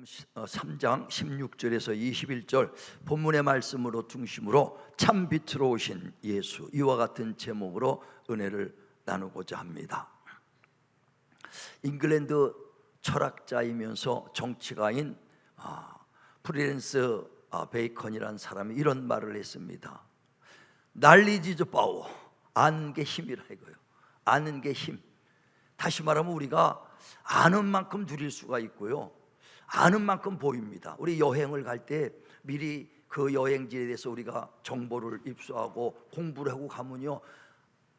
요한복음 3장 16절에서 21절 본문의 말씀으로 중심으로 참 빛으로 오신 예수, 이와 같은 제목으로 은혜를 나누고자 합니다. 잉글랜드 철학자이면서 정치가인 프랜시스 베이컨이라는 사람이 이런 말을 했습니다. Knowledge is power. 아는 게 힘이라 이거예요. 아는 게 힘. 다시 말하면 우리가 아는 만큼 누릴 수가 있고요, 아는 만큼 보입니다. 우리 여행을 갈 때 미리 그 여행지에 대해서 우리가 정보를 입수하고 공부를 하고 가면요,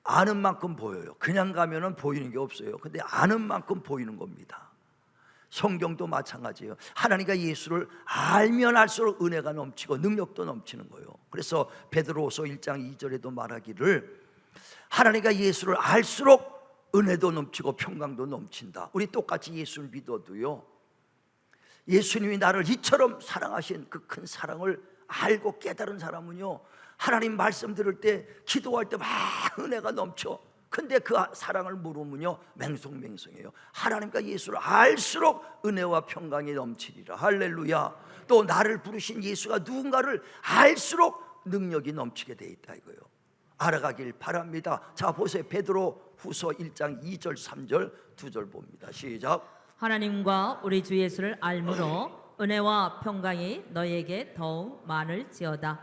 아는 만큼 보여요. 그냥 가면은 보이는 게 없어요. 근데 아는 만큼 보이는 겁니다. 성경도 마찬가지예요. 하나님과 예수를 알면 알수록 은혜가 넘치고 능력도 넘치는 거예요. 그래서 베드로후서 1장 2절에도 말하기를 하나님과 예수를 알수록 은혜도 넘치고 평강도 넘친다. 우리 똑같이 예수를 믿어도요, 예수님이 나를 이처럼 사랑하신 그 큰 사랑을 알고 깨달은 사람은요, 하나님 말씀 들을 때 기도할 때 막 은혜가 넘쳐. 근데 그 사랑을 모르면요 맹송맹송해요. 하나님과 예수를 알수록 은혜와 평강이 넘치리라. 할렐루야. 또 나를 부르신 예수가 누군가를 알수록 능력이 넘치게 돼 있다 이거예요. 알아가길 바랍니다. 자 보세요. 베드로후서 1장 2절 3절 2절 봅니다. 시작. 하나님과 우리 주 예수를 알므로 은혜와 평강이 너에게 더욱 많을지어다.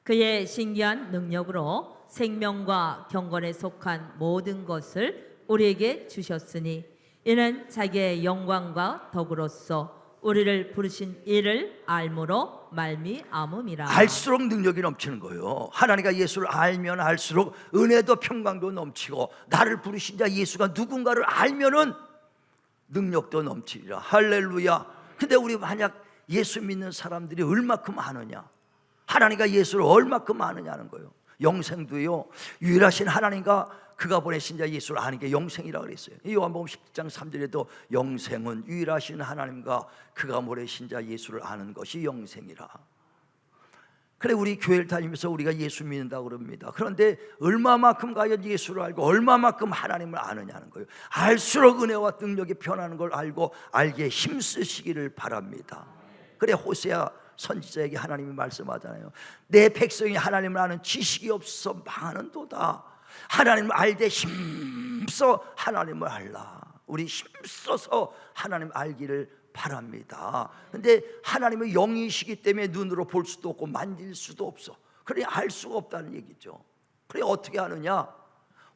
그의 신기한 능력으로 생명과 경건에 속한 모든 것을 우리에게 주셨으니 이는 자기의 영광과 덕으로서 우리를 부르신 이를 알므로 말미암음이라. 알수록 능력이 넘치는 거예요. 하나님과 예수를 알면 알수록 은혜도 평강도 넘치고, 나를 부르신 자 예수가 누군가를 알면은 능력도 넘치리라. 할렐루야. 근데 우리 만약 예수 믿는 사람들이 얼마큼 아느냐, 하나님과 예수를 얼마큼 아느냐는 거예요. 영생도요, 유일하신 하나님과 그가 보내신 자 예수를 아는 게 영생이라고 그랬어요. 요한복음 10장 3절에도 영생은 유일하신 하나님과 그가 보내신 자 예수를 아는 것이 영생이라. 그래, 우리 교회를 다니면서 우리가 예수 믿는다고 그럽니다. 그런데 얼마만큼 과연 예수를 알고 얼마만큼 하나님을 아느냐는 거예요. 알수록 은혜와 능력이 변하는 걸 알고 알기에 힘쓰시기를 바랍니다. 그래, 호세아 선지자에게 하나님이 말씀하잖아요. 내 백성이 하나님을 아는 지식이 없어서 망하는도다. 하나님을 알되 힘써 하나님을 알라. 우리 힘써서 하나님 알기를 바랍니다. 근데 하나님은 영이시기 때문에 눈으로 볼 수도 없고 만질 수도 없어. 그래, 알 수가 없다는 얘기죠. 그래, 어떻게 하느냐?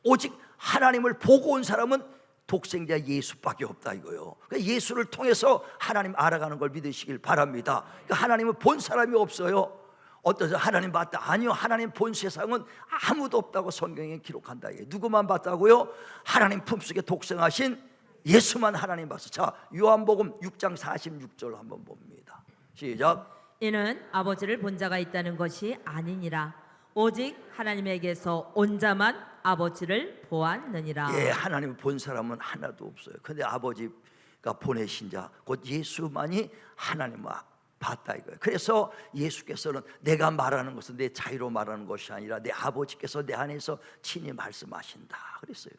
오직 하나님을 보고 온 사람은 독생자 예수밖에 없다 이거예요. 그러니까 예수를 통해서 하나님 알아가는 걸 믿으시길 바랍니다. 그러니까 하나님을 본 사람이 없어요. 어떠죠? 하나님 봤다? 아니요. 하나님 본 세상은 아무도 없다고 성경에 기록한다. 누구만 봤다고요? 하나님 품속에 독생하신 예수만 하나님 봤어. 자, 요한복음 6장 46절 한번 봅니다. 시작. 이는 아버지를 본 자가 있다는 것이 아니니라. 오직 하나님에게서 온 자만 아버지를 보았느니라. 예, 하나님을 본 사람은 하나도 없어요. 근데 아버지가 보내신 자 곧 예수만이 하나님을 봤다 이거예요. 그래서 예수께서는 내가 말하는 것은 내 자유로 말하는 것이 아니라 내 아버지께서 내 안에서 친히 말씀하신다 그랬어요.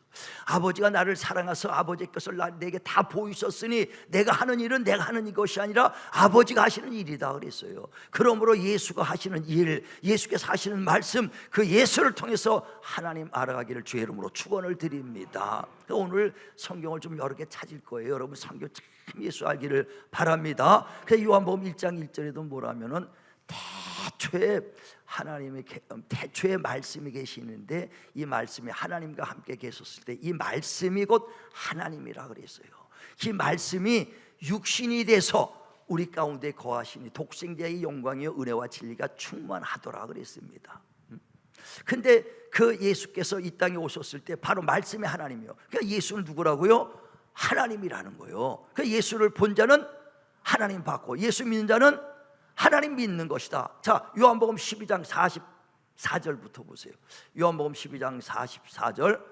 아버지가 나를 사랑하셔서 아버지께서 내게 다 보이셨으니 내가 하는 일은 내가 하는 것이 아니라 아버지가 하시는 일이다 그랬어요. 그러므로 예수가 하시는 일, 예수께서 하시는 말씀, 그 예수를 통해서 하나님 알아가기를 주의 이름으로 축원을 드립니다. 오늘 성경을 좀 여러 개 찾을 거예요. 여러분 성경 참 예수 알기를 바랍니다. 그 요한복음 1장 1절에도 뭐라면은 태초에 하나님의 태초에 말씀이 계시는데 이 말씀이 하나님과 함께 계셨을 때 이 말씀이 곧 하나님이라 그랬어요. 이 말씀이 육신이 돼서 우리 가운데 거하시니 독생자의 영광이요 은혜와 진리가 충만하더라 그랬습니다. 근데 그 예수께서 이 땅에 오셨을 때 바로 말씀이 하나님이요. 그러니까 예수는 누구라고요? 하나님이라는 거예요. 그 예수를 본 자는 하나님 받고 예수 믿는 자는 하나님 믿는 것이다. 자, 요한복음 12장 44절부터 보세요. 요한복음 12장 44절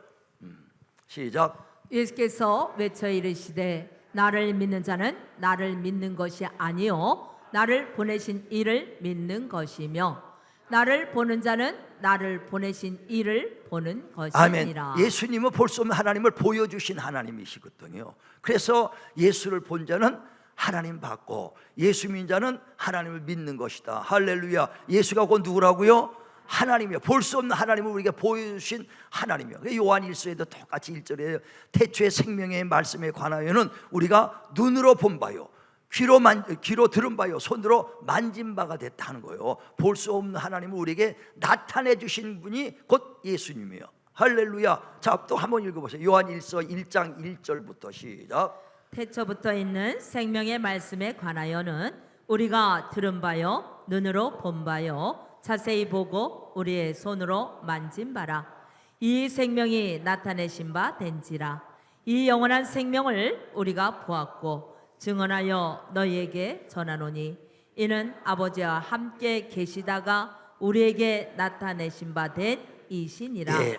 시작. 예수께서 외쳐 이르시되 나를 믿는 자는 나를 믿는 것이 아니요 나를 보내신 이를 믿는 것이며 나를 보는 자는 나를 보내신 이를 보는 것이니라. 아멘. 예수님은 볼 수 없는 하나님을 보여주신 하나님이시거든요. 그래서 예수를 본 자는 하나님 받고 예수 믿는 자는 하나님을 믿는 것이다. 할렐루야. 예수가 곧 누구라고요? 하나님이요. 볼 수 없는 하나님을 우리에게 보여주신 하나님이요. 요한 1서에도 똑같이 1절에 태초의 생명의 말씀에 관하여는 우리가 눈으로 본 바요, 귀로 들은 바요, 손으로 만진 바가 됐다는 거예요. 볼 수 없는 하나님을 우리에게 나타내 주신 분이 곧 예수님이에요. 할렐루야. 자, 또 한번 읽어보세요. 요한 1서 1장 1절부터 시작. 태초부터 있는 생명의 말씀에 관하여는 우리가 들은 바요, 눈으로 본 바요, 자세히 보고 우리의 손으로 만진 바라. 이 생명이 나타내신 바 된지라. 이 영원한 생명을 우리가 보았고 증언하여 너희에게 전하노니 이는 아버지와 함께 계시다가 우리에게 나타내신 바 된 이시니라. 예,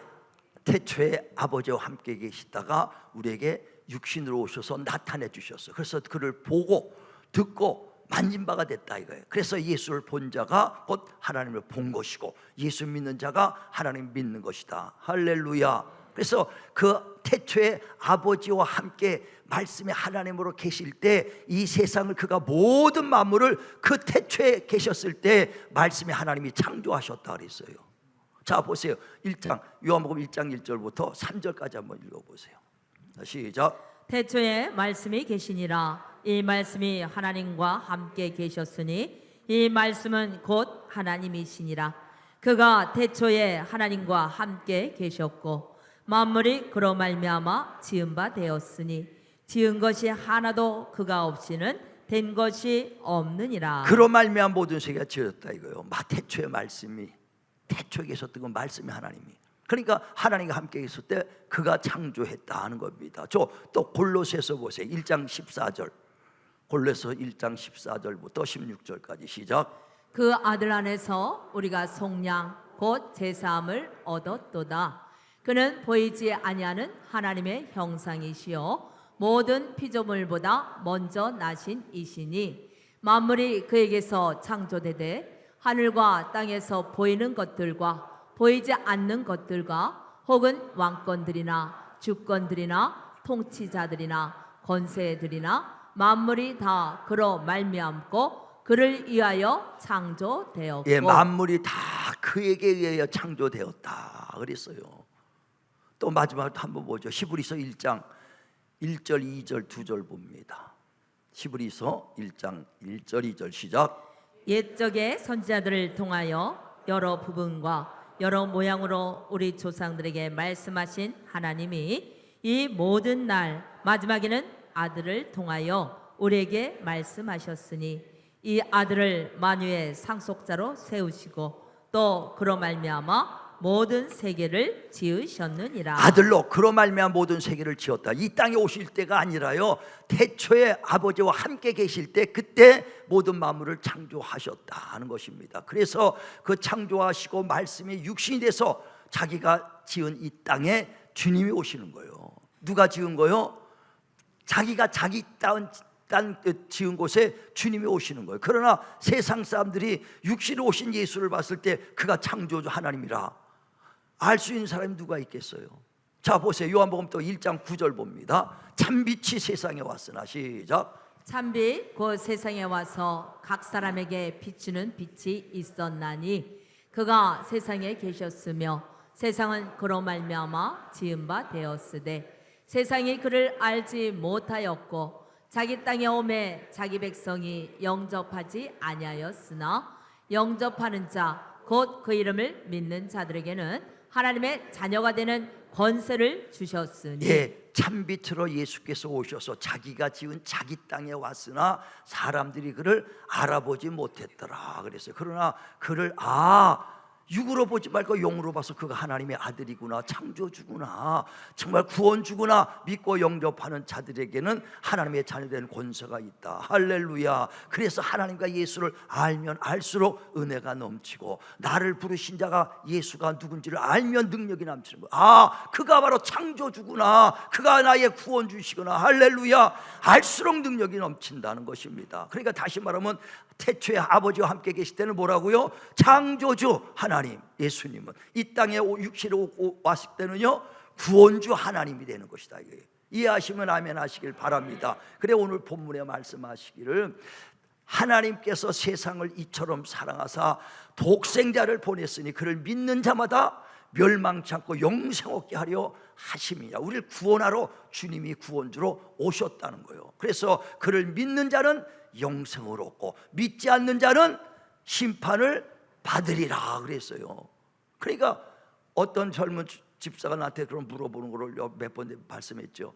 태초에 아버지와 함께 계시다가 우리에게 육신으로 오셔서 나타내 주셨어. 그래서 그를 보고 듣고 만진 바가 됐다 이거예요. 그래서 예수를 본 자가 곧 하나님을 본 것이고 예수 믿는 자가 하나님 믿는 것이다. 할렐루야. 그래서 그 태초에 아버지와 함께 말씀의 하나님으로 계실 때 이 세상을 그가 모든 만물을 그 태초에 계셨을 때 말씀의 하나님이 창조하셨다 그랬어요. 자, 보세요. 1장 요한복음 1장 1절부터 3절까지 한번 읽어보세요. 시작. 태초에 말씀이 계시니라. 이 말씀이 하나님과 함께 계셨으니 이 말씀은 곧 하나님이시니라. 그가 태초에 하나님과 함께 계셨고 만물이 그로 말미암아 지은 바 되었으니 지은 것이 하나도 그가 없이는 된 것이 없느니라. 그로 말미암아 모든 세계가 지어졌다 이거예요. 태초의 말씀이, 태초에 계셨던 그 말씀이 하나님이, 그러니까 하나님과 함께 있을 때 그가 창조했다 하는 겁니다. 또 골로새서 보세요. 1장 14절. 골로새 1장 14절부터 16절까지 시작. 그 아들 안에서 우리가 속량 곧 제사함을 얻었도다. 그는 보이지 아니하는 하나님의 형상이시요 모든 피조물보다 먼저 나신 이시니 만물이 그에게서 창조되되 하늘과 땅에서 보이는 것들과 보이지 않는 것들과 혹은 왕권들이나 주권들이나 통치자들이나 권세들이나 만물이 다 그로 말미암고 그를 위하여 창조되었고. 예, 만물이 다 그에게 의하여 창조되었다 그랬어요. 또 마지막으로 한번 보죠. 히브리서 1장 1절 2절 2절 봅니다. 히브리서 1장 1절 2절 시작. 옛적의 선지자들을 통하여 여러 부분과 여러 모양으로 우리 조상들에게 말씀하신 하나님이 이 모든 날 마지막에는 아들을 통하여 우리에게 말씀하셨으니 이 아들을 만유의 상속자로 세우시고 또 그로 말미암아 모든 세계를 지으셨느니라. 아들로 그로 말미암아 모든 세계를 지었다. 이 땅에 오실 때가 아니라요, 태초에 아버지와 함께 계실 때 그때 모든 만물을 창조하셨다 하는 것입니다. 그래서 그 창조하시고 말씀이 육신이 돼서 자기가 지은 이 땅에 주님이 오시는 거예요. 누가 지은 거요? 자기가 자기 땅 지은 곳에 주님이 오시는 거예요. 그러나 세상 사람들이 육신으로 오신 예수를 봤을 때 그가 창조주 하나님이라 알 수 있는 사람이 누가 있겠어요? 자, 보세요. 요한복음 또 1장 9절 봅니다. 참빛이 세상에 왔으나 시작. 참빛 곧 세상에 와서 각 사람에게 비추는 빛이 있었나니 그가 세상에 계셨으며 세상은 그로 말미암아 지은 바 되었으되 세상이 그를 알지 못하였고 자기 땅에 오매 자기 백성이 영접하지 아니하였으나 영접하는 자 곧 그 이름을 믿는 자들에게는 하나님의 자녀가 되는 권세를 주셨으니. 예, 참빛으로 예수께서 오셔서 자기가 지은 자기 땅에 왔으나 사람들이 그를 알아보지 못했더라 그랬어요. 그러나 그를 육으로 보지 말고 영으로 봐서 그가 하나님의 아들이구나, 창조주구나, 정말 구원주구나 믿고 영접하는 자들에게는 하나님의 자녀된 권세가 있다. 할렐루야. 그래서 하나님과 예수를 알면 알수록 은혜가 넘치고 나를 부르신 자가 예수가 누군지를 알면 능력이 넘치는 거야. 그가 바로 창조주구나, 그가 나의 구원주시구나. 할렐루야. 알수록 능력이 넘친다는 것입니다. 그러니까 다시 말하면 태초에 아버지와 함께 계실 때는 뭐라고요? 창조주 하나님, 예수님은 이 땅에 육신으로 왔을 때는요 구원주 하나님이 되는 것이다. 이해하시면 아멘 하시길 바랍니다. 그래 오늘 본문에 말씀하시기를 하나님께서 세상을 이처럼 사랑하사 독생자를 보냈으니 그를 믿는 자마다 멸망치 않고 영생 얻게 하려 하심이냐. 우리를 구원하러 주님이 구원주로 오셨다는 거예요. 그래서 그를 믿는 자는 영생을 얻고 믿지 않는 자는 심판을 받으리라 그랬어요. 그러니까 어떤 젊은 집사가 나한테 그런 물어보는 걸 몇 번 말씀했죠.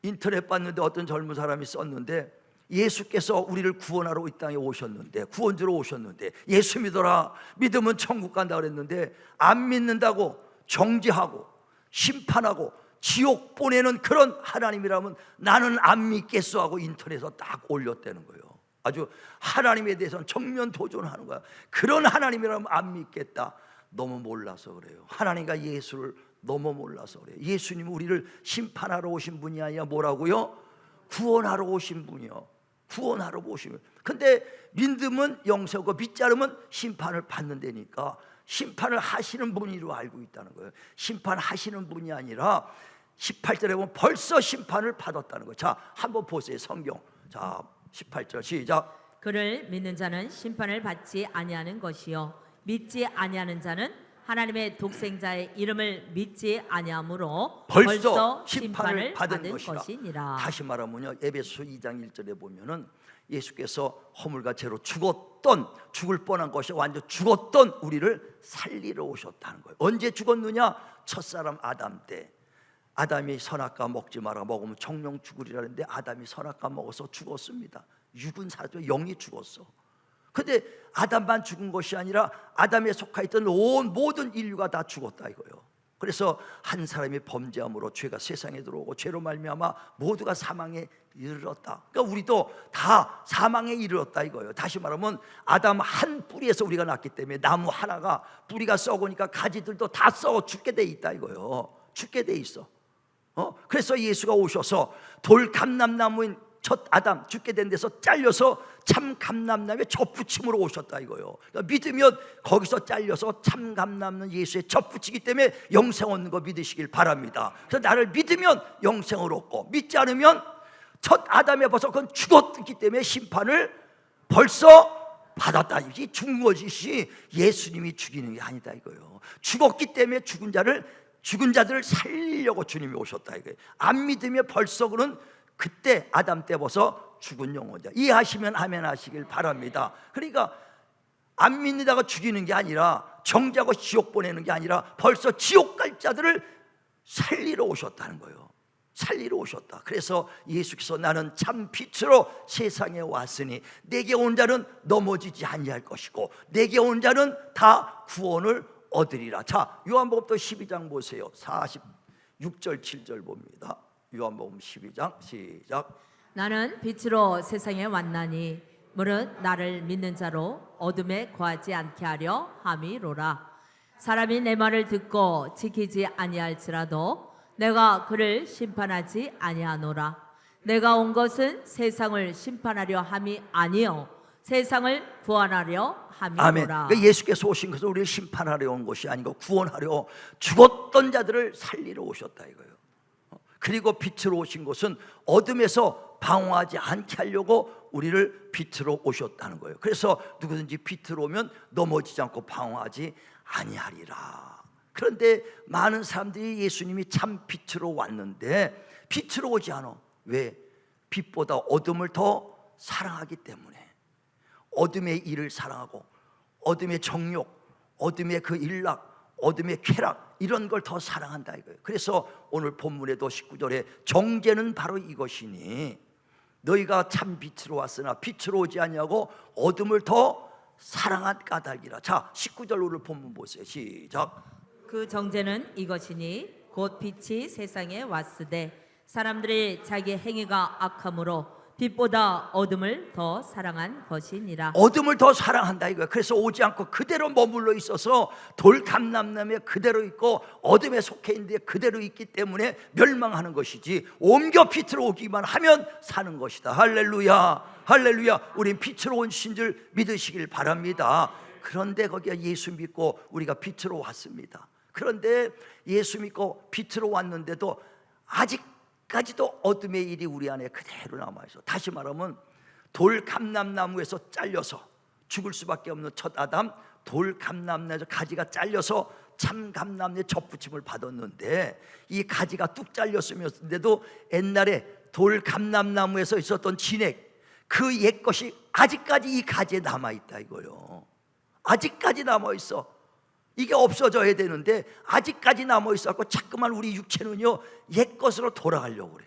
인터넷 봤는데 어떤 젊은 사람이 썼는데 예수께서 우리를 구원하러 이 땅에 오셨는데, 구원주로 오셨는데, 예수 믿어라, 믿으면 천국 간다 그랬는데 안 믿는다고 정죄하고 심판하고 지옥 보내는 그런 하나님이라면 나는 안 믿겠어 하고 인터넷에 딱 올렸다는 거예요. 아주 하나님에 대해서는 정면 도전하는 거야. 그런 하나님이라면 안 믿겠다. 너무 몰라서 그래요. 하나님과 예수를 너무 몰라서 그래요. 예수님은 우리를 심판하러 오신 분이 아니라 뭐라고요? 구원하러 오신 분이요. 구원하러 오신 분. 근데 믿으면 영생하고 믿지 않으면 심판을 받는다니까 심판을 하시는 분이로 알고 있다는 거예요. 심판하시는 분이 아니라 18절에 보면 벌써 심판을 받았다는 거예요. 자, 한번 보세요. 성경. 자, 18절 시작. 그를 믿는 자는 심판을 받지 아니하는 것이요 믿지 아니하는 자는 하나님의 독생자의 이름을 믿지 아니하므로 벌써 심판을 받은 것이니라. 다시 말하면요, 에베소 2장 1절에 보면은 예수께서 허물과 죄로 죽었던, 죽을 뻔한 것이 완전 죽었던 우리를 살리러 오셨다는 거예요. 언제 죽었느냐? 첫사람 아담 때. 아담이 선악과 먹지 마라, 먹으면 정령 죽으리라는데 아담이 선악과 먹어서 죽었습니다. 육은 사죠, 영이 죽었어. 근데 아담만 죽은 것이 아니라 아담에 속하 있던 온 모든 인류가 다 죽었다 이거예요. 그래서 한 사람이 범죄함으로 죄가 세상에 들어오고 죄로 말미암아 모두가 사망에 이르렀다. 그러니까 우리도 다 사망에 이르렀다 이거예요. 다시 말하면 아담 한 뿌리에서 우리가 났기 때문에 나무 하나가 뿌리가 썩으니까 가지들도 다 썩어 죽게 돼 있다 이거예요. 죽게 돼 있어. 그래서 예수가 오셔서 돌 감람나무인 첫 아담 죽게 된 데서 잘려서 참 감람나무에 젖붙임으로 오셨다 이거예요. 그러니까 믿으면 거기서 잘려서 참 감람나무 예수에 젖붙이기 때문에 영생 얻는 거 믿으시길 바랍니다. 그래서 나를 믿으면 영생을 얻고 믿지 않으면 첫 아담에 벌써 그건 죽었기 때문에 심판을 벌써 받았다. 이게 죽은 것이 예수님이 죽이는 게 아니다 이거예요. 죽었기 때문에 죽은 자들을 살리려고 주님이 오셨다 이거예요. 안 믿으면 벌써 그는 그때 아담 때 벗어 죽은 영혼이다. 이해하시면 아멘 하시길 바랍니다. 그러니까 안 믿는다고 죽이는 게 아니라 정죄하고 지옥 보내는 게 아니라 벌써 지옥 갈 자들을 살리러 오셨다는 거예요. 살리러 오셨다. 그래서 예수께서 나는 참 빛으로 세상에 왔으니 내게 온 자는 넘어지지 아니할 것이고 내게 온 자는 다 구원을 얻으리라. 자, 요한복음 또 12장 보세요. 46절 7절 봅니다. 요한복음 12장 시작. 나는 빛으로 세상에 왔나니 무릇 나를 믿는 자로 어둠에 거하지 않게 하려 함이로라. 사람이 내 말을 듣고 지키지 아니할지라도 내가 그를 심판하지 아니하노라. 내가 온 것은 세상을 심판하려 함이 아니요 세상을 구원하려 함이로라. 아멘. 그러니까 예수께서 오신 것은 우리를 심판하려 온 것이 아니고 구원하려 죽었던 자들을 살리러 오셨다 이거예요. 그리고 빛으로 오신 것은 어둠에서 방황하지 않게 하려고 우리를 빛으로 오셨다는 거예요. 그래서 누구든지 빛으로 오면 넘어지지 않고 방황하지 아니하리라. 그런데 많은 사람들이 예수님이 참 빛으로 왔는데 빛으로 오지 않아. 왜? 빛보다 어둠을 더 사랑하기 때문에. 어둠의 일을 사랑하고 어둠의 정욕, 어둠의 그 일락, 어둠의 쾌락 이런 걸 더 사랑한다 이거예요. 그래서 오늘 본문에도 19절에 정죄는 바로 이것이니 너희가 참 빛으로 왔으나 빛으로 오지 아니하고 어둠을 더 사랑한 까닭이라. 자, 19절 오늘 본문 보세요. 시작. 그 정죄는 이것이니 곧 빛이 세상에 왔으되 사람들이 자기 행위가 악함으로 빛보다 어둠을 더 사랑한 것이니라. 어둠을 더 사랑한다 이거예요. 그래서 오지 않고 그대로 머물러 있어서 돌 감람나무에 그대로 있고 어둠에 속해 있는데 그대로 있기 때문에 멸망하는 것이지 옮겨 빛으로 오기만 하면 사는 것이다. 할렐루야, 할렐루야. 우린 빛으로 오신 줄 믿으시길 바랍니다. 그런데 거기에 예수 믿고 우리가 빛으로 왔습니다. 그런데 예수 믿고 빛으로 왔는데도 아직까지도 어둠의 일이 우리 안에 그대로 남아있어. 다시 말하면 돌 감람나무에서 잘려서 죽을 수밖에 없는 첫 아담, 돌 감람나무에서 가지가 잘려서 참 감람나무에 접붙임을 받았는데, 이 가지가 뚝 잘렸으면서도 옛날에 돌 감람나무에서 있었던 진액, 그 옛 것이 아직까지 이 가지에 남아있다 이거요. 아직까지 남아있어. 이게 없어져야 되는데 아직까지 남아있어서 자꾸만 우리 육체는요 옛 것으로 돌아가려고 그래.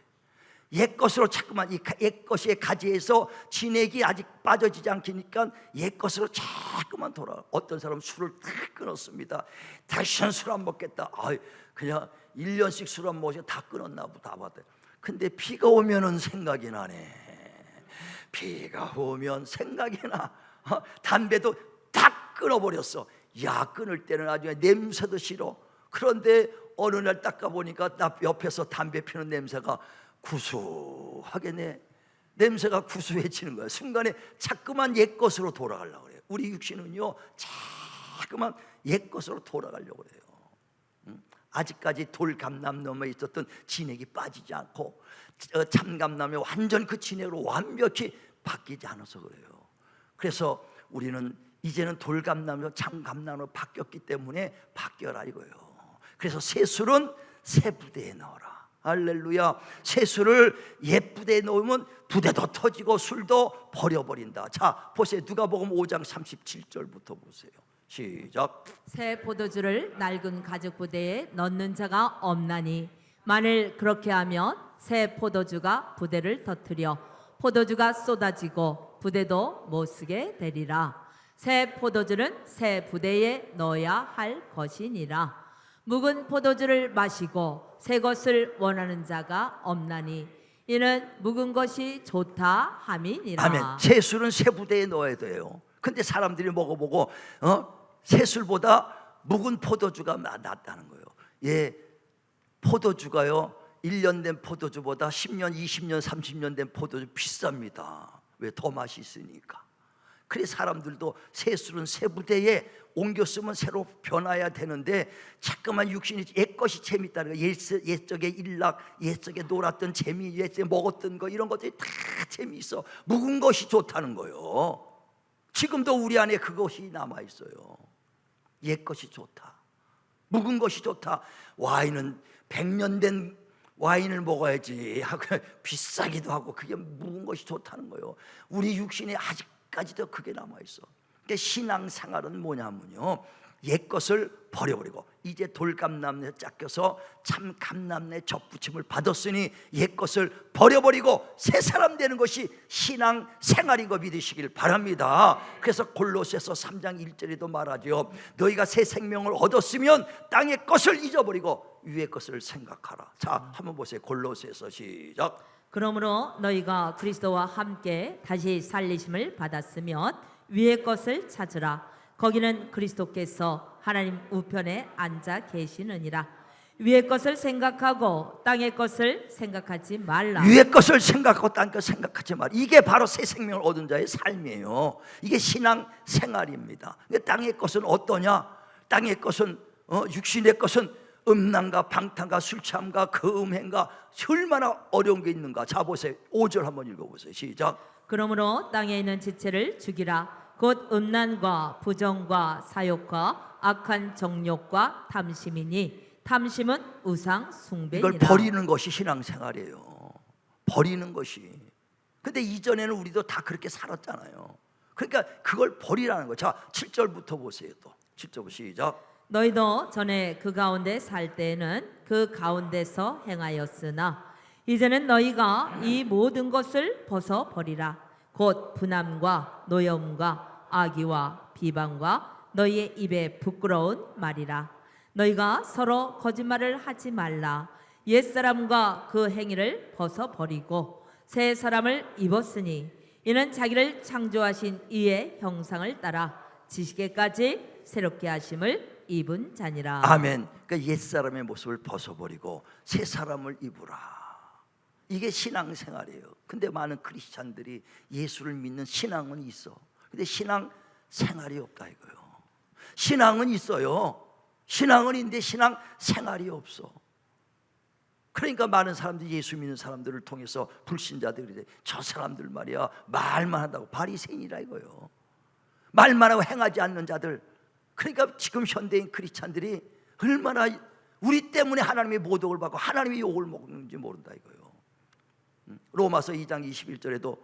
옛 것으로 자꾸만 이 옛 것의 가지에서 진액이 아직 빠져지지 않으니까 옛 것으로 자꾸만 돌아가. 어떤 사람은 술을 딱 끊었습니다. 다시는 술 안 먹겠다. 그냥 1년씩 술 안 먹어서 다 끊었나 보다. 근데 비가 오면은 생각이 나네. 비가 오면 생각이 나. 담배도 다 끊어버렸어. 야, 끊을 때는 아주 냄새도 싫어. 그런데 어느 날 닦아보니까 나 옆에서 담배 피는 냄새가 구수하게 냄새가 구수해지는 거야. 순간에 자꾸만 옛 것으로 돌아가려고 그래요. 우리 육신은요 자꾸만 옛 것으로 돌아가려고 그래요. 아직까지 돌 감람나무에 있었던 진액이 빠지지 않고 참 감람나무에 완전 그 진액으로 완벽히 바뀌지 않아서 그래요. 그래서 우리는 이제는 돌 감람나무 참 감람나무로 바뀌었기 때문에 바뀌어라 이거예요. 그래서 새술은 새 부대에 넣어라. 할렐루야. 새술을 옛 부대에 넣으면 부대도 터지고 술도 버려버린다. 자, 보세요. 누가복음 5장 37절부터 보세요. 시작. 새 포도주를 낡은 가죽 부대에 넣는 자가 없나니 만일 그렇게 하면 새 포도주가 부대를 터뜨려 포도주가 쏟아지고 부대도 못 쓰게 되리라. 새 포도주는 새 부대에 넣어야 할 것이니라. 묵은 포도주를 마시고 새 것을 원하는 자가 없나니 이는 묵은 것이 좋다 함이니라. 아멘. 새술은 새 부대에 넣어야 돼요. 근데 사람들이 먹어보고 새술보다 묵은 포도주가 낫다는 거예요. 예, 포도주가요 1년 된 포도주보다 10년, 20년, 30년 된 포도주 비쌉니다. 왜? 더 맛있으니까. 그래서 사람들도 새술은 새 부대에 옮겨 쓰면 새로 변화해야 되는데 자꾸만 육신이 옛것이 재밌다는 거예요. 옛적의 일락, 옛적에 놀았던 재미, 옛적에 먹었던 거 이런 것들이 다 재미있어. 묵은 것이 좋다는 거예요. 지금도 우리 안에 그것이 남아있어요. 옛것이 좋다, 묵은 것이 좋다. 와인은 100년 된 와인을 먹어야지 하고 비싸기도 하고 그게 묵은 것이 좋다는 거예요. 우리 육신에 아직까지도 그게 남아있어. 그러니까 신앙생활은 뭐냐면요 옛 것을 버려버리고 이제 돌감람나무에 짝겨서 참 감람나무에 접붙임을 받았으니 옛 것을 버려버리고 새 사람 되는 것이 신앙생활인 거 믿으시길 바랍니다. 그래서 골로새서 3장 1절에도 말하죠. 너희가 새 생명을 얻었으면 땅의 것을 잊어버리고 위의 것을 생각하라. 자, 한번 보세요. 골로새서 시작. 그러므로 너희가 그리스도와 함께 다시 살리심을 받았으면 위의 것을 찾으라. 거기는 그리스도께서 하나님 우편에 앉아 계시느니라. 위의 것을 생각하고 땅의 것을 생각하지 말라. 위의 것을 생각하고 땅의 것을 생각하지 말라. 이게 바로 새 생명을 얻은 자의 삶이에요. 이게 신앙 생활입니다. 땅의 것은 어떠냐? 땅의 것은 육신의 것은 음란과 방탕과 술 취함과 거음행과 얼마나 어려운 게 있는가. 자, 보세요. 5절 한번 읽어보세요. 시작. 그러므로 땅에 있는 지체를 죽이라. 곧 음란과 부정과 사욕과 악한 정욕과 탐심이니 탐심은 우상 숭배니라. 이걸 버리는 것이 신앙생활이에요. 버리는 것이. 근데 이전에는 우리도 다 그렇게 살았잖아요. 그러니까 그걸 버리라는 거예요. 자, 7절부터 보세요. 또 7절 시작. 너희도 전에 그 가운데 살 때에는 그 가운데서 행하였으나 이제는 너희가 이 모든 것을 벗어 버리라. 곧 분함과 노여움과 악의와 비방과 너희의 입에 부끄러운 말이라. 너희가 서로 거짓말을 하지 말라. 옛사람과 그 행위를 벗어 버리고 새 사람을 입었으니 이는 자기를 창조하신 이의 형상을 따라 지식에까지 새롭게 하심을 입은 자니라. 아멘. 그러니까 옛사람의 모습을 벗어버리고 새 사람을 입으라. 이게 신앙생활이에요. 근데 많은 크리스찬들이 예수를 믿는 신앙은 있어. 근데 신앙생활이 없다 이거예요. 신앙은 있어요. 신앙은 있는데 신앙생활이 없어. 그러니까 많은 사람들이 예수 믿는 사람들을 통해서 불신자들이 저 사람들 말이야 말만 한다고 바리새인이라 이거요. 말만 하고 행하지 않는 자들. 그러니까 지금 현대인 크리스찬들이 얼마나 우리 때문에 하나님의 모독을 받고 하나님의 욕을 먹는지 모른다 이거요. 로마서 2장 21절에도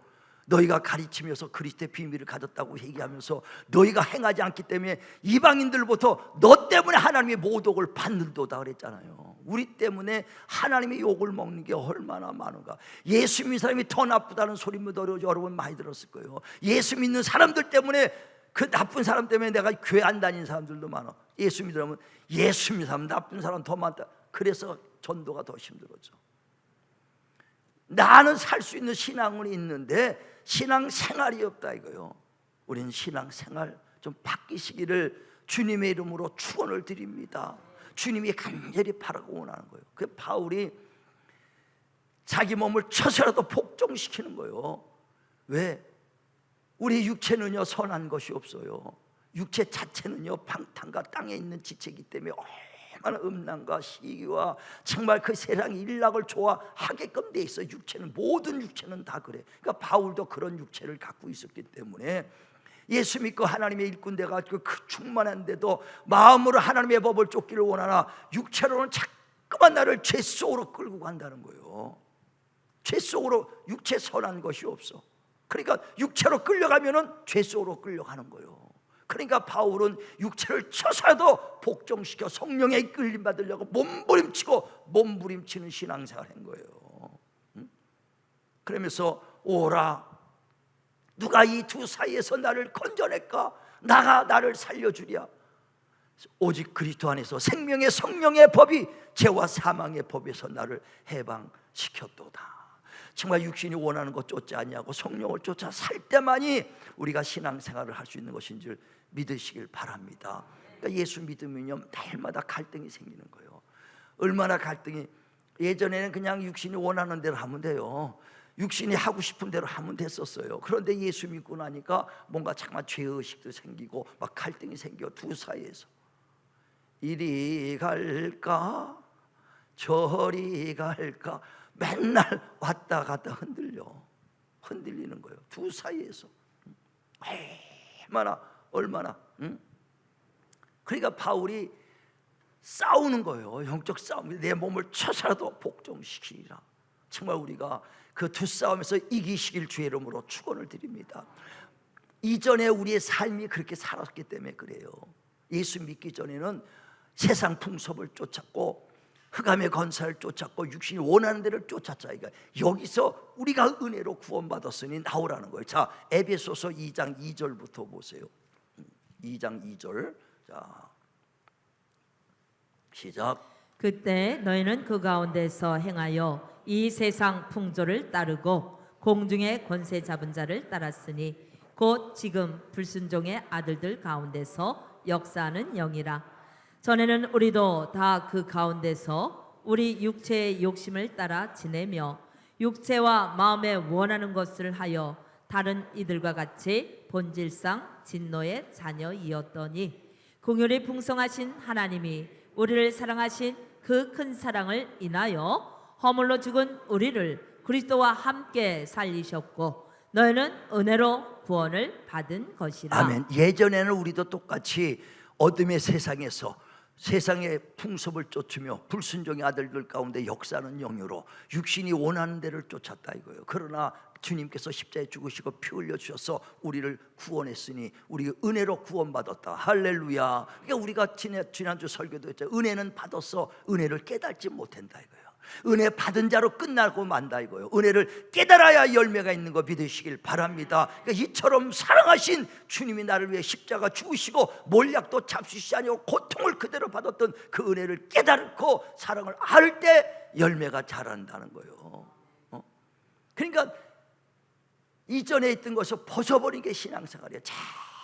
너희가 가르치면서 그리스도의 비밀을 가졌다고 얘기하면서 너희가 행하지 않기 때문에 이방인들부터 너 때문에 하나님의 모독을 받는도다 그랬잖아요. 우리 때문에 하나님의 욕을 먹는 게 얼마나 많은가. 예수 믿는 사람이 더 나쁘다는 소리도 여러분 많이 들었을 거예요. 예수 믿는 사람들 때문에, 그 나쁜 사람 때문에 내가 교회 안 다니는 사람들도 많아. 예수 믿으면 예수 믿는 사람, 나쁜 사람 더 많다. 그래서 전도가 더 힘들어져. 나는 살 수 있는 신앙은 있는데 신앙생활이 없다 이거요. 우리는 신앙생활 좀 바뀌시기를 주님의 이름으로 축원을 드립니다. 주님이 간절히 바라고 원하는 거예요. 그 바울이 자기 몸을 쳐서라도 복종시키는 거예요. 왜? 우리 육체는요 선한 것이 없어요. 육체 자체는요 방탕과 땅에 있는 지체이기 때문에 얼마나 음란과 시기와 정말 그 세상의 일락을 좋아하게끔 돼 있어. 육체는, 모든 육체는 다 그래. 그러니까 바울도 그런 육체를 갖고 있었기 때문에 예수 믿고 하나님의 일꾼 돼가지고 그 충만한데도 마음으로 하나님의 법을 쫓기를 원하나 육체로는 자꾸만 나를 죄 속으로 끌고 간다는 거예요. 죄 속으로. 육체 선한 것이 없어. 그러니까 육체로 끌려가면은 죄 속으로 끌려가는 거예요. 그러니까 바울은 육체를 쳐서라도 복종시켜 성령의 이끌림 받으려고 몸부림치는 신앙생활을 한 거예요. 그러면서 오라, 누가 이 두 사이에서 나를 건져낼까? 나가 나를 살려주랴. 오직 그리스도 안에서 생명의 성령의 법이 죄와 사망의 법에서 나를 해방시켰도다. 정말 육신이 원하는 것 쫓지 아니하고 성령을 쫓아 살 때만이 우리가 신앙생활을 할 수 있는 것인 줄 믿으시길 바랍니다. 그러니까 예수 믿으면요 날마다 갈등이 생기는 거예요. 얼마나 갈등이. 예전에는 그냥 육신이 원하는 대로 하면 돼요. 육신이 하고 싶은 대로 하면 됐었어요. 그런데 예수 믿고 나니까 뭔가 정말 죄의식도 생기고 막 갈등이 생겨. 두 사이에서 이리 갈까 저리 갈까 맨날 왔다 갔다 흔들리는 거예요. 두 사이에서 얼마나 그러니까 바울이 싸우는 거예요. 영적 싸움. 내 몸을 쳐서라도 복종시키리라. 정말 우리가 그 두 싸움에서 이기시길 주의 이름으로 축원을 드립니다. 이전에 우리의 삶이 그렇게 살았기 때문에 그래요. 예수 믿기 전에는 세상 풍습을 쫓았고 흑암의 권세를 쫓았고 육신이 원하는 대로 쫓았자. 그러니까 여기서 우리가 은혜로 구원받았으니 나오라는 거예요. 자, 에베소서 2장 2절부터 보세요. 2장 2절. 자, 시작. 그때 너희는 그 가운데서 행하여 이 세상 풍조를 따르고 공중의 권세 잡은 자를 따랐으니 곧 지금 불순종의 아들들 가운데서 역사하는 영이라. 전에는 우리도 다 그 가운데서 우리 육체의 욕심을 따라 지내며 육체와 마음에 원하는 것을 하여 다른 이들과 같이 본질상 진노의 자녀이었더니 긍휼이 풍성하신 하나님이 우리를 사랑하신 그 큰 사랑을 인하여 허물로 죽은 우리를 그리스도와 함께 살리셨고 너희는 은혜로 구원을 받은 것이라. 아멘. 예전에는 우리도 똑같이 어둠의 세상에서 세상의 풍습을 쫓으며 불순종의 아들들 가운데 역사하는 영으로 육신이 원하는 대를 쫓았다 이거예요. 그러나 주님께서 십자가에 죽으시고 피 흘려 주셔서 우리를 구원했으니 우리 은혜로 구원받았다. 할렐루야. 그러니까 우리가 지난주 설교도 했죠. 은혜는 받았어. 은혜를 깨닫지 못한다 이거예요. 은혜 받은 자로 끝나고 만다 이거예요. 은혜를 깨달아야 열매가 있는 거 믿으시길 바랍니다. 그러니까 이처럼 사랑하신 주님이 나를 위해 십자가 죽으시고 몰약도 잡수시지 아니하고 고통을 그대로 받았던 그 은혜를 깨닫고 사랑을 알 때 열매가 자란다는 거예요. 그러니까 이전에 있던 것을 벗어버린 게 신앙생활이에요.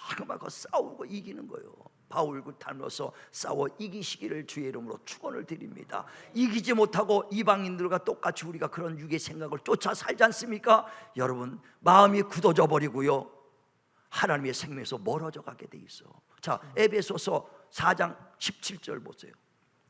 자꾸만 싸우고 이기는 거예요. 바울 닮아서 싸워 이기시기를 주의 이름으로 축원을 드립니다. 이기지 못하고 이방인들과 똑같이 우리가 그런 육의 생각을 쫓아 살지 않습니까? 여러분 마음이 굳어져 버리고요 하나님의 생명에서 멀어져 가게 돼 있어. 자, 에베소서 4장 17절 보세요.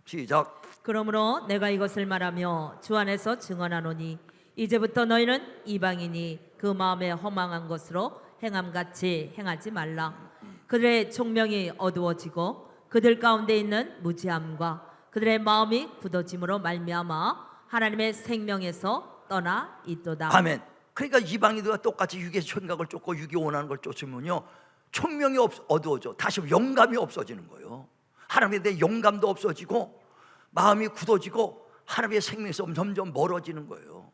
시작. 그러므로 내가 이것을 말하며 주 안에서 증언하노니 이제부터 너희는 이방인이 그 마음에 허망한 것으로 행함같이 행하지 말라. 그들의 총명이 어두워지고 그들 가운데 있는 무지함과 그들의 마음이 굳어짐으로 말미암아 하나님의 생명에서 떠나 있도다. 아멘. 그러니까 이방인들과 똑같이 육의 생각을 쫓고 육이 원하는 걸 쫓으면요, 총명이 어두워져. 다시 영감이 없어지는 거예요. 하나님에 대한 영감도 없어지고 마음이 굳어지고 하나님의 생명에서 점점 멀어지는 거예요.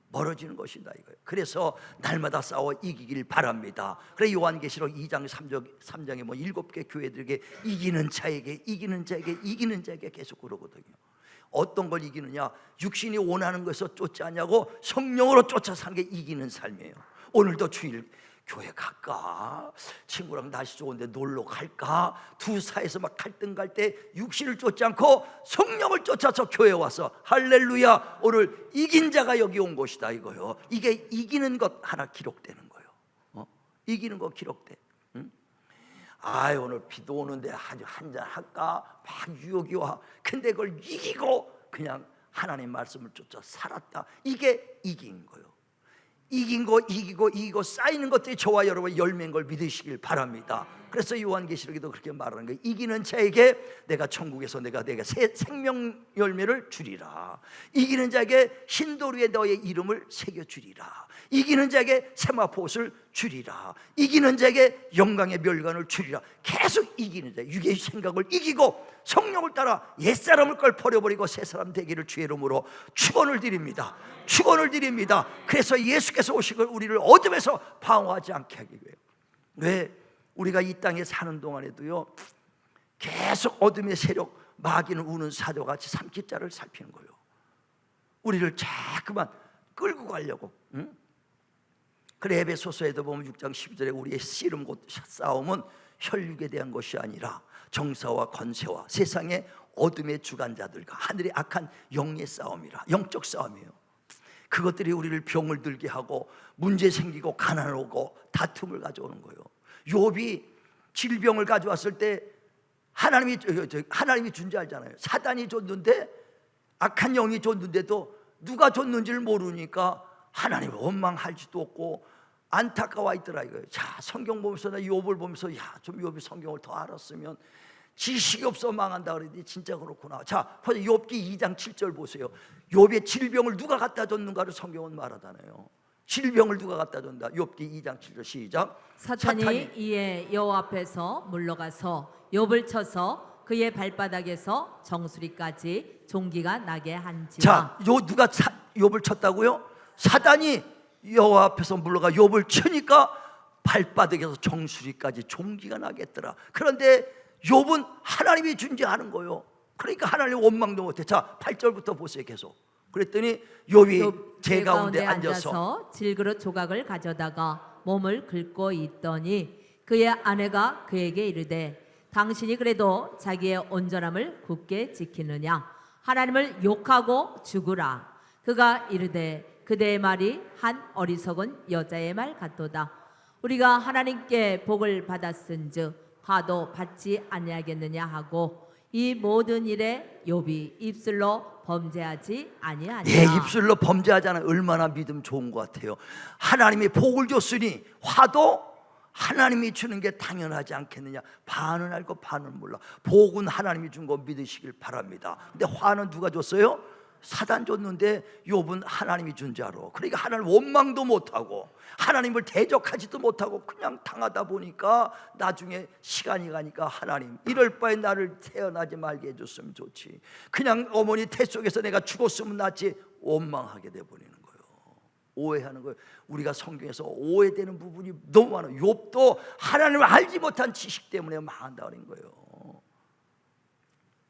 멀어지는 것이다 이거예요. 그래서 날마다 싸워 이기길 바랍니다. 그래 요한계시록 2장 3장에 뭐 7개 교회들에게 이기는 자에게 계속 그러거든요. 어떤 걸 이기느냐? 육신이 원하는 것에서 쫓지 않냐고 성령으로 쫓아 사는 게 이기는 삶이에요. 오늘도 주일 교회 갈까? 친구랑 날씨 좋은데 놀러 갈까? 두 사이에서 막 갈등 갈 때 육신을 쫓지 않고 성령을 쫓아서 교회에 와서 할렐루야, 오늘 이긴 자가 여기 온 것이다 이거요. 이게 이기는 것 하나 기록되는 거예요. 이기는 거 기록돼. 아, 오늘 비도 오는데 한잔 할까? 막 유혹이 와. 근데 그걸 이기고 그냥 하나님 말씀을 쫓아 살았다. 이게 이긴 거예요. 이긴 거 이기고 쌓이는 것들이 저와 여러분의 열매인 걸 믿으시길 바랍니다. 그래서 요한계시록에도 그렇게 말하는 거예요. 이기는 자에게 내가 천국에서 내가 새 생명 열매를 주리라. 이기는 자에게 흰돌 위에 너의 이름을 새겨주리라. 이기는 자에게 세마포옷을 주리라. 이기는 자에게 영광의 멸관을 주리라. 계속 이기는 자, 육의 생각을 이기고 성령을 따라 옛사람을 걸 버려버리고 새사람 되기를 주의 이름으로 축원을 드립니다. 축원을 드립니다. 그래서 예수께서 오신 걸 우리를 어둠에서 방어하지 않게 하기 위해. 왜? 우리가 이 땅에 사는 동안에도요, 계속 어둠의 세력, 마귀는 우는 사도같이 삼키자를 살피는 거예요. 우리를 자꾸만 끌고 가려고. 그래 에베소서에도 보면 6장 12절에 우리의 씨름 곧 싸움은 혈육에 대한 것이 아니라 정사와 권세와 세상의 어둠의 주관자들과 하늘의 악한 영의 싸움이라. 영적 싸움이에요. 그것들이 우리를 병을 들게 하고 문제 생기고 가난 오고 다툼을 가져오는 거예요. 욥이 질병을 가져왔을 때 하나님이 준 줄 알잖아요. 사단이 줬는데, 악한 영이 줬는데도 누가 줬는지를 모르니까 하나님을 원망할지도 없고 안타까워 있더라 이거예요. 자, 성경 보면서 나 욥을 보면서 좀 욥이 성경을 더 알았으면 지식이 없어 망한다 그랬더니 진짜 그렇구나. 자, 욥기 2장 7절 보세요. 욥의 질병을 누가 갖다 줬는가를 성경은 말하잖아요. 질병을 누가 갖다 줬다. 욥기 2장 7절 시작. 사탄이 이에 여호와 앞에서 물러가서 욥을 쳐서 그의 발바닥에서 정수리까지 종기가 나게 한지라. 자, 누가 욥을 쳤다고요? 사단이 여호와 앞에서 물러가 욥을 치니까 발바닥에서 정수리까지 종기가 나겠더라. 그런데 욥은 하나님이 준지하는 거예요. 그러니까 하나님 원망도 못해. 자, 8절부터 보세요. 계속. 그랬더니 욥이 제 가운데 앉아서 질그릇 조각을 가져다가 몸을 긁고 있더니 그의 아내가 그에게 이르되 당신이 그래도 자기의 온전함을 굳게 지키느냐? 하나님을 욕하고 죽으라. 그가 이르되 그대의 말이 한 어리석은 여자의 말 같도다. 우리가 하나님께 복을 받았은즉 화도 받지 아니하겠느냐 하고 이 모든 일에 욥이 입술로 범죄하지 아니하니라. 예, 입술로 범죄하잖아요. 얼마나 믿음 좋은 것 같아요. 하나님이 복을 줬으니 화도 하나님이 주는 게 당연하지 않겠느냐. 반은 알고 반은 몰라. 복은 하나님이 준 거 믿으시길 바랍니다. 근데 화는 누가 줬어요? 사단 줬는데 욥은 하나님이 준 자로. 그러니까 하나님 원망도 못하고 하나님을 대적하지도 못하고 그냥 당하다 보니까 나중에 시간이 가니까 하나님 이럴 바에 나를 태어나지 말게 해줬으면 좋지, 그냥 어머니 태 속에서 내가 죽었으면 낫지, 원망하게 돼버리는 거예요. 오해하는 거예요. 우리가 성경에서 오해되는 부분이 너무 많아요. 욥도 하나님을 알지 못한 지식 때문에 망한다 그런 거예요.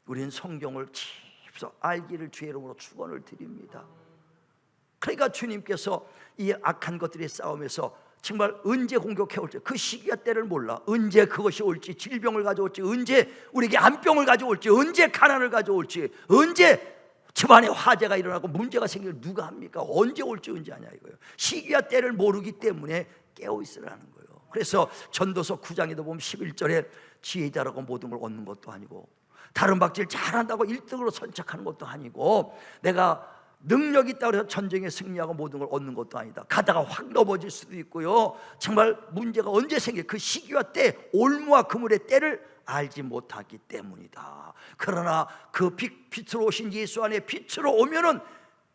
우리는 성경을 알기를 주의 이름으로 축원을 드립니다. 그러니까 주님께서 이 악한 것들의 싸움에서 정말 언제 공격해 올지 그 시기와 때를 몰라. 언제 그것이 올지, 질병을 가져올지, 언제 우리에게 암병을 가져올지, 언제 가난을 가져올지, 언제 집안에 화재가 일어나고 문제가 생길 누가 합니까? 언제 올지 언제 아냐 이거예요. 시기와 때를 모르기 때문에 깨어 있으라는 거예요. 그래서 전도서 9장에도 보면 11절에 지혜자라고 모든 걸 얻는 것도 아니고 다른 박질 잘한다고 1등으로 선착하는 것도 아니고, 내가 능력이 있다고 해서 전쟁에 승리하고 모든 걸 얻는 것도 아니다. 가다가 확 넘어질 수도 있고요. 정말 문제가 언제 생길, 그 시기와 때, 올무와 그물의 때를 알지 못하기 때문이다. 그러나 그 빛으로 오신 예수 안에 빛으로 오면은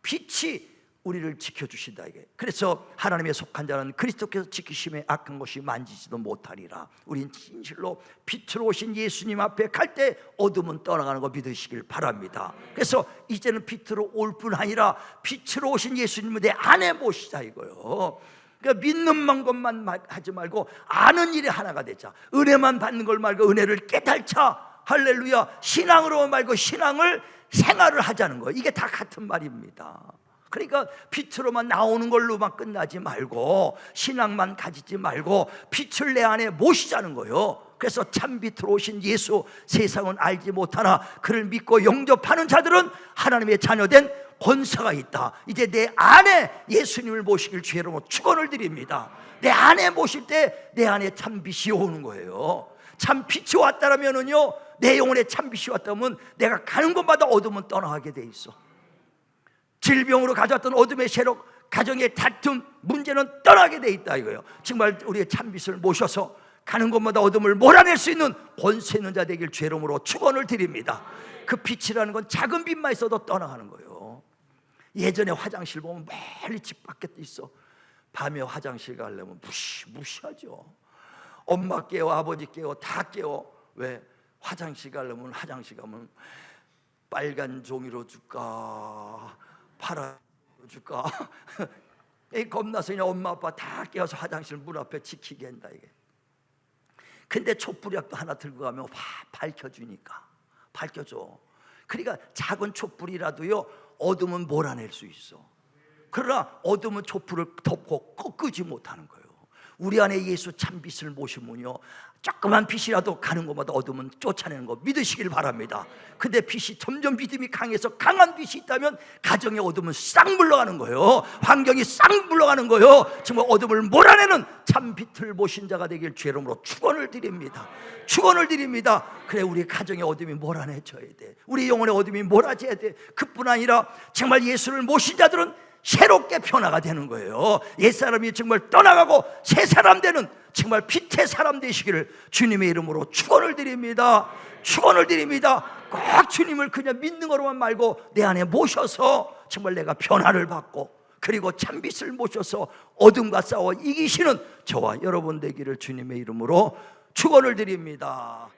빛이 우리를 지켜주신다. 이게 그래서 하나님의 속한 자는 그리스도께서 지키심에 악한 것이 만지지도 못하리라. 우린 진실로 빛으로 오신 예수님 앞에 갈 때 어둠은 떠나가는 거 믿으시길 바랍니다. 그래서 이제는 빛으로 올 뿐 아니라 빛으로 오신 예수님을 내 안에 모시자 이거요. 그러니까 믿는 것만 하지 말고 아는 일이 하나가 되자. 은혜만 받는 걸 말고 은혜를 깨달자. 할렐루야. 신앙으로 말고 신앙을 생활을 하자는 거예요. 이게 다 같은 말입니다. 그러니까 빛으로만 나오는 걸로만 끝나지 말고 신앙만 가지지 말고 빛을 내 안에 모시자는 거예요. 그래서 참빛으로 오신 예수, 세상은 알지 못하나 그를 믿고 영접하는 자들은 하나님의 자녀된 권세가 있다. 이제 내 안에 예수님을 모시길 주의 이름으로 축원을 드립니다. 내 안에 모실 때 내 안에 참빛이 오는 거예요. 참빛이 왔다라면은요, 내 영혼에 참빛이 왔다면 내가 가는 곳마다 어둠은 떠나가게 돼 있어. 질병으로 가져왔던 어둠의 세력, 가정의 다툼, 문제는 떠나게 돼 있다 이거예요. 정말 우리의 참빛을 모셔서 가는 곳마다 어둠을 몰아낼 수 있는 권세 있는 자 되길 주의 이름으로 축원을 드립니다. 그 빛이라는 건 작은 빛만 있어도 떠나가는 거예요. 예전에 화장실 보면 멀리 집 밖에 있어. 밤에 화장실 가려면 무시하죠. 엄마 깨워, 아버지 깨워, 다 깨워. 왜? 화장실 가려면 화장실 가면 빨간 종이로 줄까, 파란 줄까? 겁나서 그냥 엄마 아빠 다 깨워서 화장실 문 앞에 지키게 한다 이게. 근데 촛불이라도 하나 들고 가면 밝혀주니까, 밝혀줘. 그러니까 작은 촛불이라도요, 어둠은 몰아낼 수 있어. 그러나 어둠은 촛불을 덮고 끄지 못하는 거예요. 우리 안에 예수 참빛을 모시면요, 조그만 빛이라도 가는 곳마다 어둠은 쫓아내는 거 믿으시길 바랍니다. 근데 빛이 점점 믿음이 강해서 강한 빛이 있다면 가정의 어둠은 싹 물러가는 거예요. 환경이 싹 물러가는 거예요. 정말 어둠을 몰아내는 참빛을 모신 자가 되길 주의 이름으로 축원을 드립니다. 축원을 드립니다. 그래, 우리 가정의 어둠이 몰아내줘야 돼. 우리 영혼의 어둠이 몰아져야 돼. 그뿐 아니라 정말 예수를 모신 자들은 새롭게 변화가 되는 거예요. 옛사람이 정말 떠나가고 새 사람 되는 정말 빛의 사람 되시기를 주님의 이름으로 축원을 드립니다. 축원을 드립니다. 꼭 주님을 그냥 믿는 것으로만 말고 내 안에 모셔서 정말 내가 변화를 받고, 그리고 참빛을 모셔서 어둠과 싸워 이기시는 저와 여러분 되기를 주님의 이름으로 축원을 드립니다.